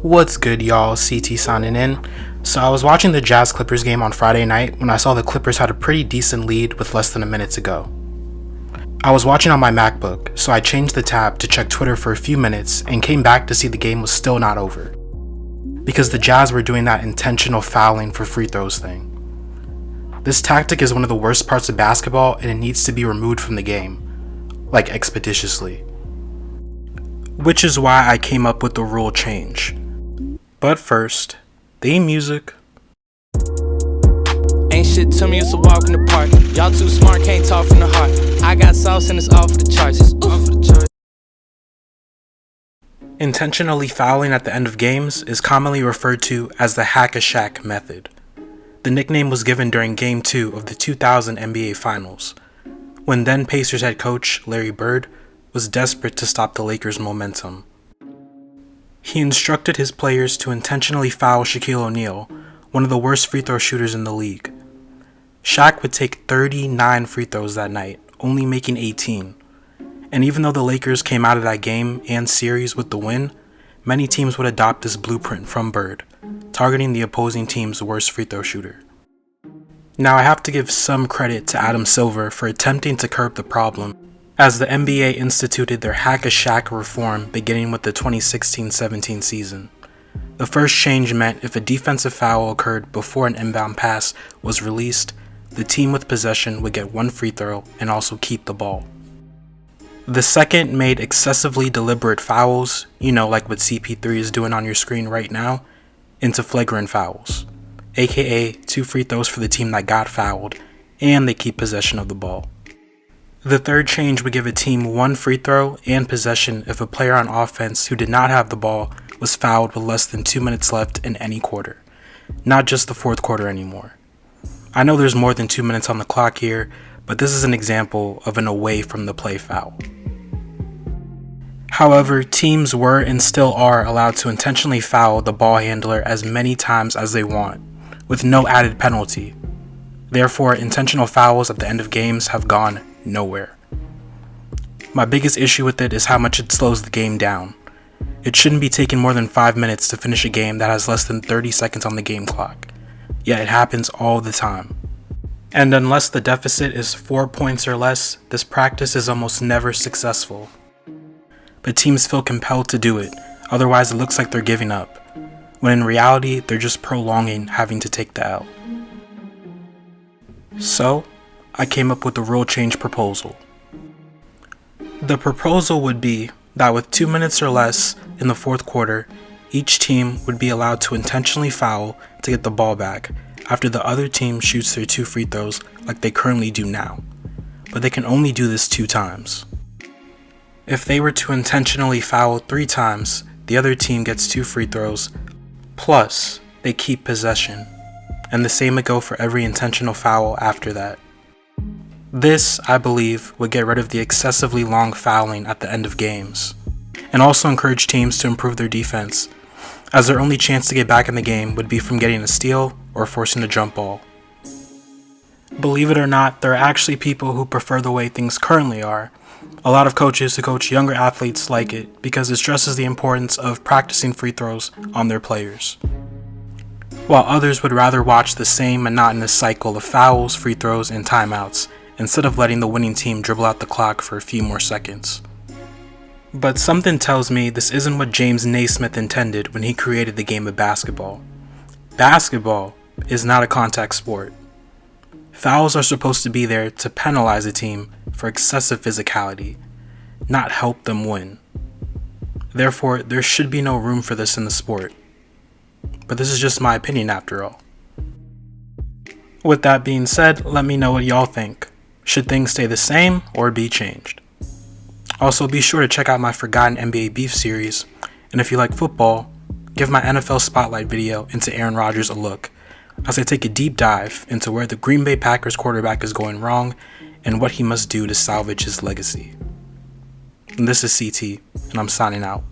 What's good, y'all? CT signing in. So I was watching the Jazz Clippers game on Friday night when I saw the Clippers had a pretty decent lead with less than a minute to go. I was watching on my MacBook, so I changed the tab to check Twitter for a few minutes and came back to see the game was still not over, because the Jazz were doing that intentional fouling for free throws thing. This tactic is one of the worst parts of basketball and it needs to be removed from the game, like expeditiously. Which is why I came up with the rule change. But first, theme music. Ain't shit to me, it's a walk in the park. Y'all too smart, can't talk from the heart. I got sauce and it's all for the charts. Intentionally fouling at the end of games is commonly referred to as the hack-a-shaq method. The nickname was given during Game 2 of the 2000 NBA Finals, when then Pacers head coach Larry Bird was desperate to stop the Lakers' momentum. He instructed his players to intentionally foul Shaquille O'Neal, one of the worst free throw shooters in the league. Shaq would take 39 free throws that night, only making 18. And even though the Lakers came out of that game and series with the win, many teams would adopt this blueprint from Bird, targeting the opposing team's worst free throw shooter. Now I have to give some credit to Adam Silver for attempting to curb the problem, as the NBA instituted their HackAShack Reform beginning with the 2016-17 season. The first change meant if a defensive foul occurred before an inbound pass was released, the team with possession would get one free throw and also keep the ball. The second made excessively deliberate fouls, like what CP3 is doing on your screen right now, into flagrant fouls, aka 2 free throws for the team that got fouled, and they keep possession of the ball. The third change would give a team 1 free throw and possession if a player on offense who did not have the ball was fouled with less than 2 minutes left in any quarter, not just the fourth quarter anymore. I know there's more than 2 minutes on the clock here, but this is an example of an away from the play foul. However, teams were and still are allowed to intentionally foul the ball handler as many times as they want, with no added penalty. Therefore, intentional fouls at the end of games have gone nowhere. My biggest issue with it is how much it slows the game down. It shouldn't be taking more than 5 minutes to finish a game that has less than 30 seconds on the game clock, yet it happens all the time. And unless the deficit is 4 points or less, this practice is almost never successful. But teams feel compelled to do it, otherwise it looks like they're giving up, when in reality they're just prolonging having to take the L. So, I came up with a rule change proposal. The proposal would be that with 2 minutes or less in the fourth quarter, each team would be allowed to intentionally foul to get the ball back after the other team shoots their 2 free throws like they currently do now, but they can only do this 2 times. If they were to intentionally foul 3 times, the other team gets 2 free throws, plus they keep possession, and the same would go for every intentional foul after that. This, I believe, would get rid of the excessively long fouling at the end of games, and also encourage teams to improve their defense, as their only chance to get back in the game would be from getting a steal or forcing a jump ball. Believe it or not, there are actually people who prefer the way things currently are. A lot of coaches who coach younger athletes like it because it stresses the importance of practicing free throws on their players, while others would rather watch the same monotonous cycle of fouls, free throws, and timeouts, instead of letting the winning team dribble out the clock for a few more seconds. But something tells me this isn't what James Naismith intended when he created the game of basketball. Basketball is not a contact sport. Fouls are supposed to be there to penalize a team for excessive physicality, not help them win. Therefore, there should be no room for this in the sport. But this is just my opinion after all. With that being said, let me know what y'all think. Should things stay the same or be changed? Also, be sure to check out my Forgotten NBA Beef series, and if you like football, give my NFL Spotlight video into Aaron Rodgers a look, as I take a deep dive into where the Green Bay Packers quarterback is going wrong and what he must do to salvage his legacy. And this is CT, and I'm signing out.